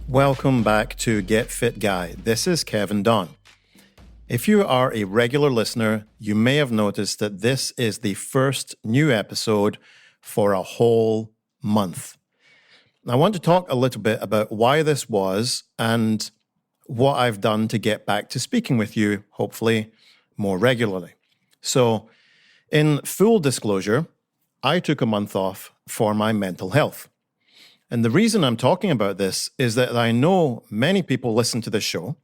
Welcome back to Get Fit Guy. This is Kevin Dunn. If you are a regular listener, you may have noticed that this is the first new episode for a whole month. I want to talk a little bit about why this was and what I've done to get back to speaking with you, hopefully more regularly. So, in full disclosure, I took a month off for my mental health. And the reason I'm talking about this is that I know many people listen to this show,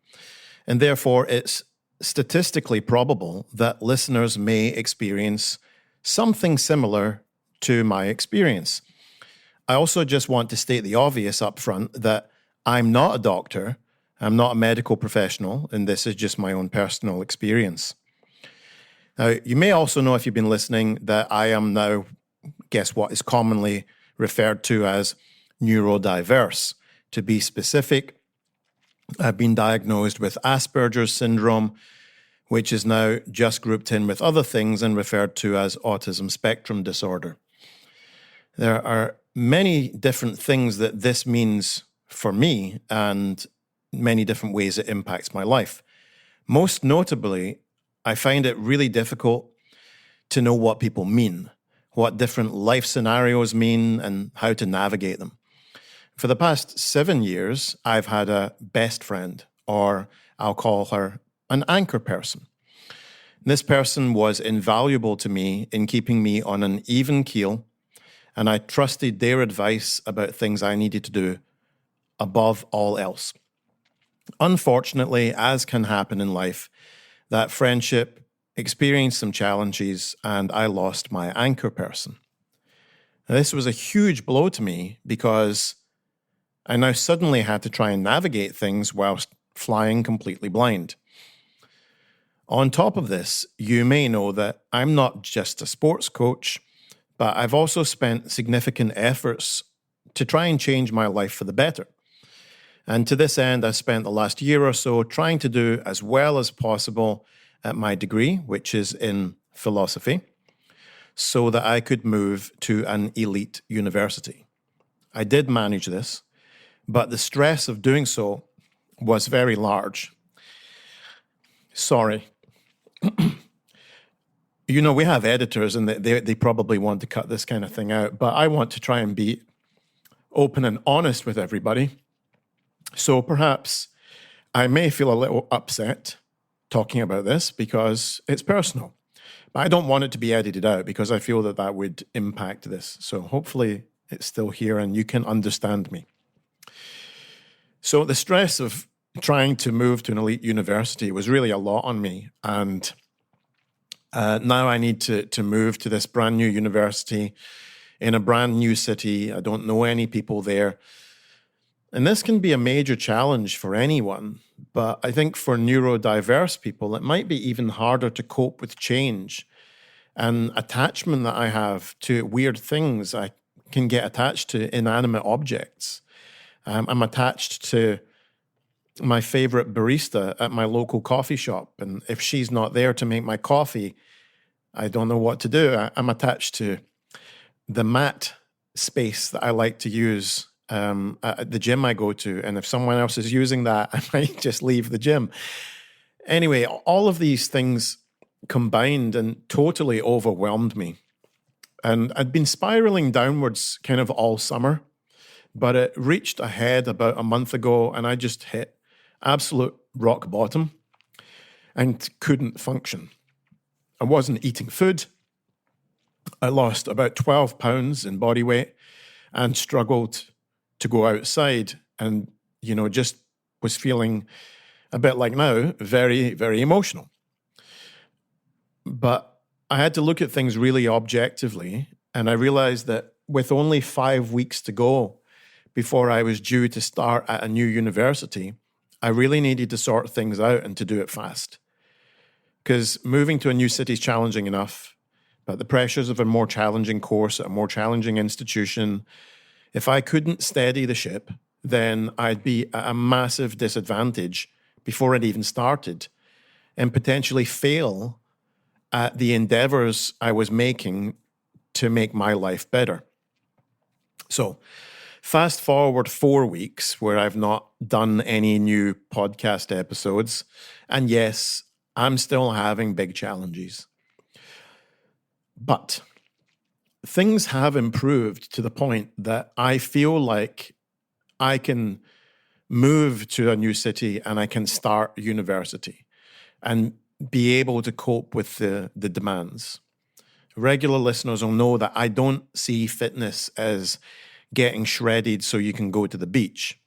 and therefore it's statistically probable that listeners may experience something similar to my experience. I also just want to state the obvious up front that I'm not a doctor, I'm not a medical professional, and this is just my own personal experience. Now, you may also know if you've been listening that I am now, guess what is commonly referred to as neurodiverse. To be specific, I've been diagnosed with Asperger's syndrome, which is now just grouped in with other things and referred to as autism spectrum disorder. There are many different things that this means for me and many different ways it impacts my life. Most notably, I find it really difficult to know what people mean, what different life scenarios mean, and how to navigate them. For the past 7 years, I've had a best friend, or I'll call her an anchor person. This person was invaluable to me in keeping me on an even keel, and I trusted their advice about things I needed to do above all else. Unfortunately, as can happen in life, that friendship experienced some challenges and I lost my anchor person. Now, this was a huge blow to me because I now suddenly had to try and navigate things whilst flying completely blind. On top of this, you may know that I'm not just a sports coach, but I've also spent significant efforts to try and change my life for the better. And to this end, I spent the last year or so trying to do as well as possible at my degree, which is in philosophy, so that I could move to an elite university. I did manage this, but the stress of doing so was very large. Sorry. We have editors and they probably want to cut this kind of thing out, but I want to try and be open and honest with everybody. So perhaps I may feel a little upset talking about this because it's personal. But I don't want it to be edited out because I feel that that would impact this. So hopefully it's still here and you can understand me. So the stress of trying to move to an elite university was really a lot on me. And now I need to move to this brand new university in a brand new city. I don't know any people there. And this can be a major challenge for anyone, but I think for neurodiverse people, it might be even harder to cope with change and attachment that I have to weird things. I can get attached to inanimate objects. I'm attached to my favorite barista at my local coffee shop, and if she's not there to make my coffee, I don't know what to do. I'm attached to the mat space that I like to use at the gym I go to. And if someone else is using that, I might just leave the gym. Anyway, all of these things combined and totally overwhelmed me. And I'd been spiraling downwards kind of all summer, but it reached a head about a month ago and I just hit absolute rock bottom and couldn't function. I wasn't eating food. I lost about 12 pounds in body weight and struggled to go outside and, just was feeling a bit like now, very, very emotional. But I had to look at things really objectively, and I realized that with only 5 weeks to go before I was due to start at a new university, I really needed to sort things out and to do it fast. Because moving to a new city is challenging enough, but the pressures of a more challenging course at a more challenging institution, if I couldn't steady the ship, then I'd be at a massive disadvantage before it even started and potentially fail at the endeavors I was making to make my life better. So Fast forward 4 weeks where I've not done any new podcast episodes. And yes, I'm still having big challenges. But things have improved to the point that I feel like I can move to a new city and I can start university and be able to cope with the demands. Regular listeners will know that I don't see fitness as getting shredded so you can go to the beach.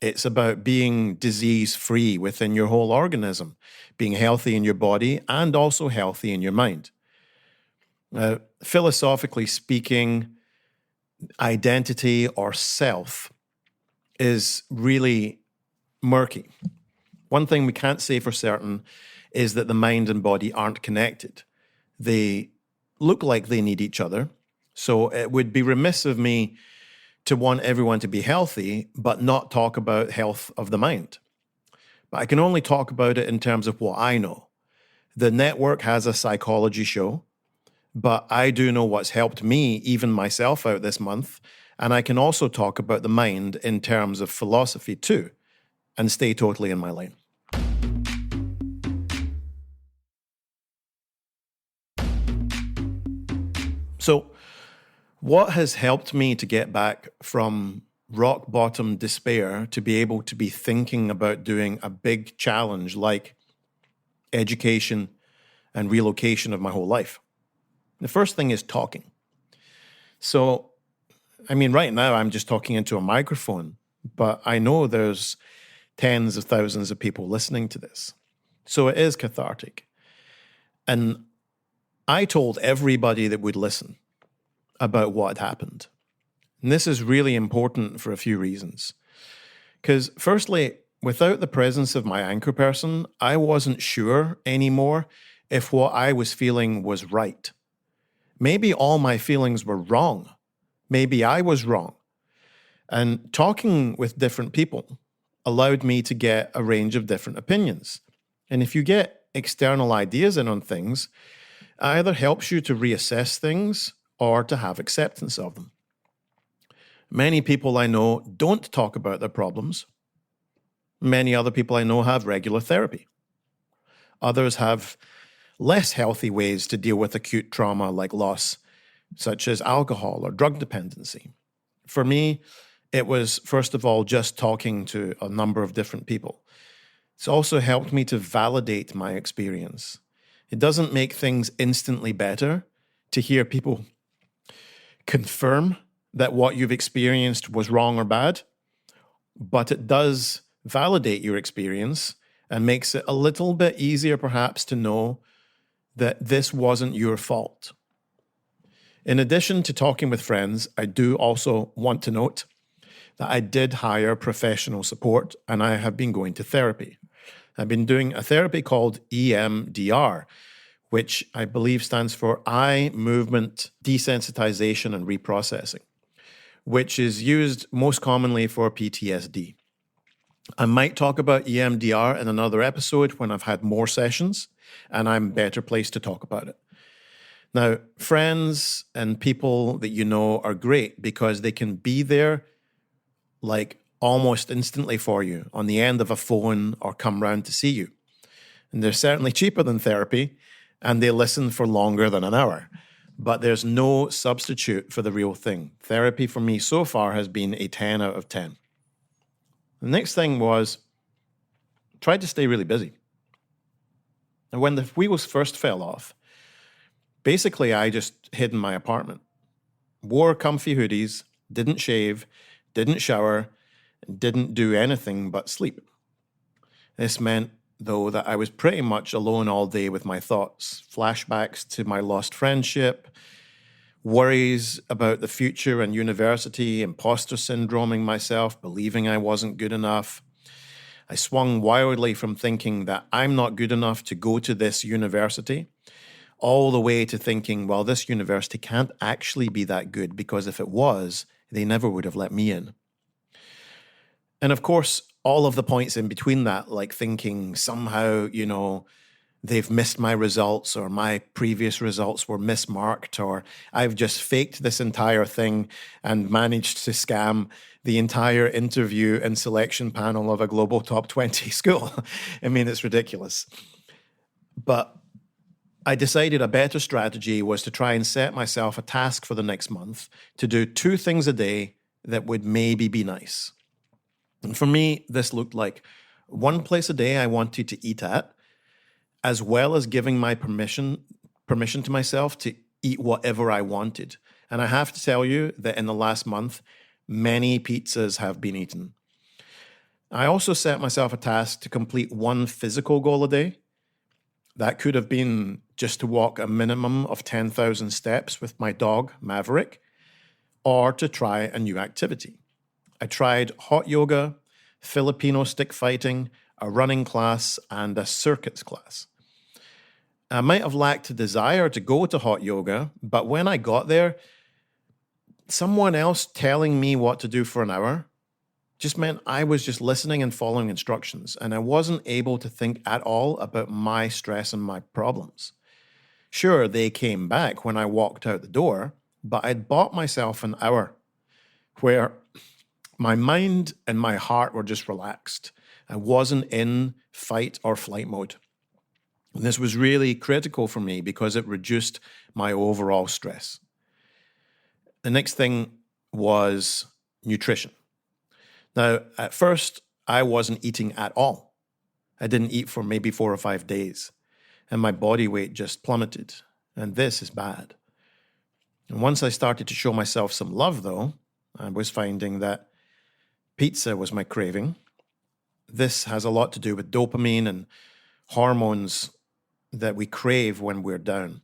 It's about being disease-free within your whole organism, being healthy in your body and also healthy in your mind. Philosophically speaking, identity or self is really murky. One thing we can't say for certain is that the mind and body aren't connected. They look like they need each other. So it would be remiss of me to want everyone to be healthy, but not talk about health of the mind. But I can only talk about it in terms of what I know. The network has a psychology show, but I do know what's helped me, even myself, out this month. And I can also talk about the mind in terms of philosophy too, and stay totally in my lane. So, what has helped me to get back from rock bottom despair to be able to be thinking about doing a big challenge like education and relocation of my whole life? The first thing is talking. So, right now I'm just talking into a microphone, but I know there's tens of thousands of people listening to this. So it is cathartic. And I told everybody that would listen about what had happened. And this is really important for a few reasons. Because firstly, without the presence of my anchor person, I wasn't sure anymore if what I was feeling was right. Maybe all my feelings were wrong. Maybe I was wrong. And talking with different people allowed me to get a range of different opinions. And if you get external ideas in on things, it either helps you to reassess things or to have acceptance of them. Many people I know don't talk about their problems. Many other people I know have regular therapy. Others have less healthy ways to deal with acute trauma like loss, such as alcohol or drug dependency. For me, it was, first of all, just talking to a number of different people. It's also helped me to validate my experience. It doesn't make things instantly better to hear people confirm that what you've experienced was wrong or bad, but it does validate your experience and makes it a little bit easier perhaps to know that this wasn't your fault. In addition to talking with friends, I do also want to note that I did hire professional support and I have been going to therapy. I've been doing a therapy called EMDR, which I believe stands for Eye Movement Desensitization and Reprocessing, which is used most commonly for PTSD. I might talk about EMDR in another episode when I've had more sessions and I'm better placed to talk about it. Now, friends and people that you know are great because they can be there like almost instantly for you on the end of a phone or come round to see you. And they're certainly cheaper than therapy and they listen for longer than an hour. But there's no substitute for the real thing. Therapy for me so far has been a 10 out of 10. The next thing was try to stay really busy. And when the wheels first fell off, basically I just hid in my apartment, wore comfy hoodies, didn't shave, didn't shower, didn't do anything but sleep. This meant, though, that I was pretty much alone all day with my thoughts, flashbacks to my lost friendship, worries about the future and university, imposter syndroming myself, believing I wasn't good enough. I swung wildly from thinking that I'm not good enough to go to this university, all the way to thinking, well, this university can't actually be that good because if it was, they never would have let me in. And of course, all of the points in between that, like thinking somehow, they've missed my results, or my previous results were mismarked, or I've just faked this entire thing and managed to scam the entire interview and selection panel of a global top 20 school. I mean, it's ridiculous. But I decided a better strategy was to try and set myself a task for the next month to do 2 things a day that would maybe be nice. And for me, this looked like 1 place a day I wanted to eat at, as well as giving my permission to myself to eat whatever I wanted. And I have to tell you that in the last month, many pizzas have been eaten. I also set myself a task to complete 1 physical goal a day. That could have been just to walk a minimum of 10,000 steps with my dog, Maverick, or to try a new activity. I tried hot yoga, Filipino stick fighting, a running class, and a circuits class. I might have lacked a desire to go to hot yoga, but when I got there, someone else telling me what to do for an hour just meant I was just listening and following instructions, and I wasn't able to think at all about my stress and my problems. Sure, they came back when I walked out the door, but I'd bought myself an hour where my mind and my heart were just relaxed. I wasn't in fight or flight mode. And this was really critical for me because it reduced my overall stress. The next thing was nutrition. Now, at first, I wasn't eating at all. I didn't eat for maybe 4 or 5 days, and my body weight just plummeted, and this is bad. And once I started to show myself some love, though, I was finding that pizza was my craving. This has a lot to do with dopamine and hormones that we crave when we're down.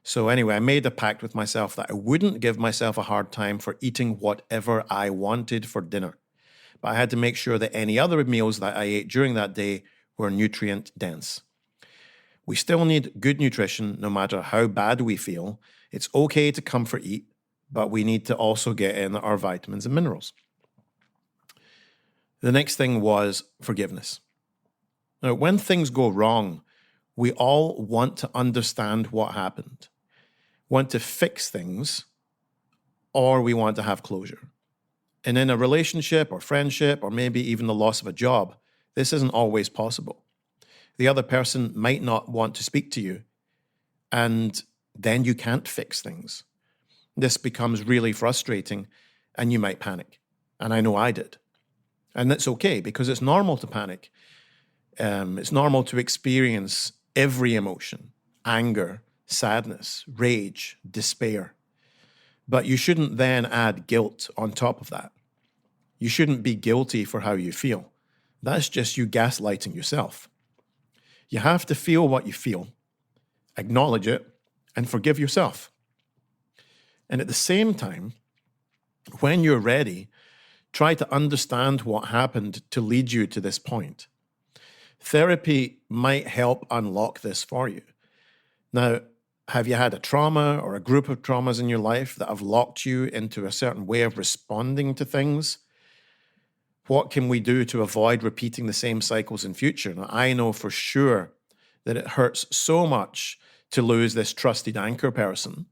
So anyway, I made a pact with myself that I wouldn't give myself a hard time for eating whatever I wanted for dinner. But I had to make sure that any other meals that I ate during that day were nutrient dense. We still need good nutrition no matter how bad we feel. It's okay to comfort eat, but we need to also get in our vitamins and minerals. The next thing was forgiveness. Now, when things go wrong, we all want to understand what happened, want to fix things, or we want to have closure. And in a relationship or friendship, or maybe even the loss of a job, this isn't always possible. The other person might not want to speak to you, and then you can't fix things. This becomes really frustrating, and you might panic. And I know I did. And that's okay, because it's normal to panic. It's normal to experience every emotion: anger, sadness, rage, despair. But you shouldn't then add guilt on top of that. You shouldn't be guilty for how you feel. That's just you gaslighting yourself. You have to feel what you feel, acknowledge it, and forgive yourself. And at the same time, when you're ready, try to understand what happened to lead you to this point. Therapy might help unlock this for you. Now, have you had a trauma or a group of traumas in your life that have locked you into a certain way of responding to things? What can we do to avoid repeating the same cycles in future? Now, I know for sure that it hurts so much to lose this trusted anchor person.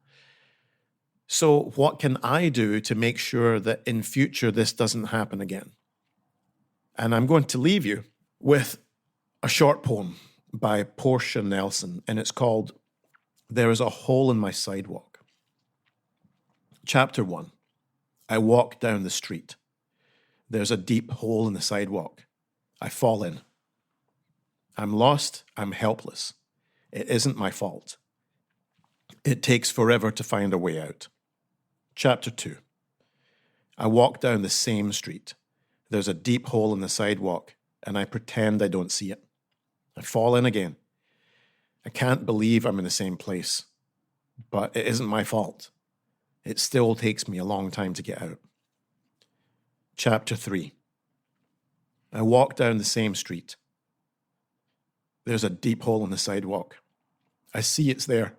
So what can I do to make sure that in future this doesn't happen again? And I'm going to leave you with a short poem by Portia Nelson, and it's called "There is a Hole in My Sidewalk." Chapter 1. I walk down the street. There's a deep hole in the sidewalk. I fall in. I'm lost. I'm helpless. It isn't my fault. It takes forever to find a way out. Chapter 2. I walk down the same street. There's a deep hole in the sidewalk, and I pretend I don't see it. I fall in again. I can't believe I'm in the same place, but it isn't my fault. It still takes me a long time to get out. Chapter 3. I walk down the same street. There's a deep hole in the sidewalk. I see it's there,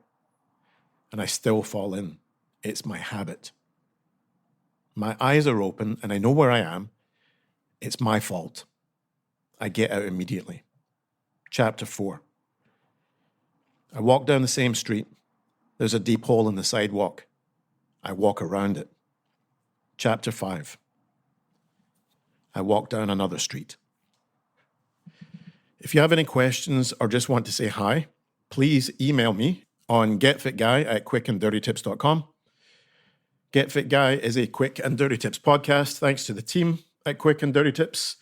and I still fall in. It's my habit. My eyes are open, and I know where I am. It's my fault. I get out immediately. Chapter 4. I walk down the same street. There's a deep hole in the sidewalk. I walk around it. Chapter 5. I walk down another street. If you have any questions or just want to say hi, please email me on getfitguy@quickanddirtytips.com. Get Fit Guy is a Quick and Dirty Tips podcast thanks to the team at Quick and Dirty Tips,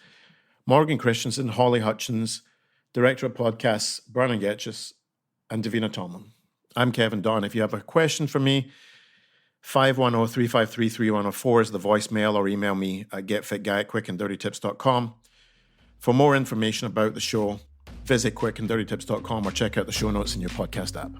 Morgan Christensen, Holly Hutchins, Director of Podcasts, Brian Getchus, and Davina Tomlin. I'm Kevin Don. If you have a question for me, 510-353-3104 is the voicemail, or email me at getfitguy@quickanddirtytips.com. For more information about the show, visit quickanddirtytips.com or check out the show notes in your podcast app.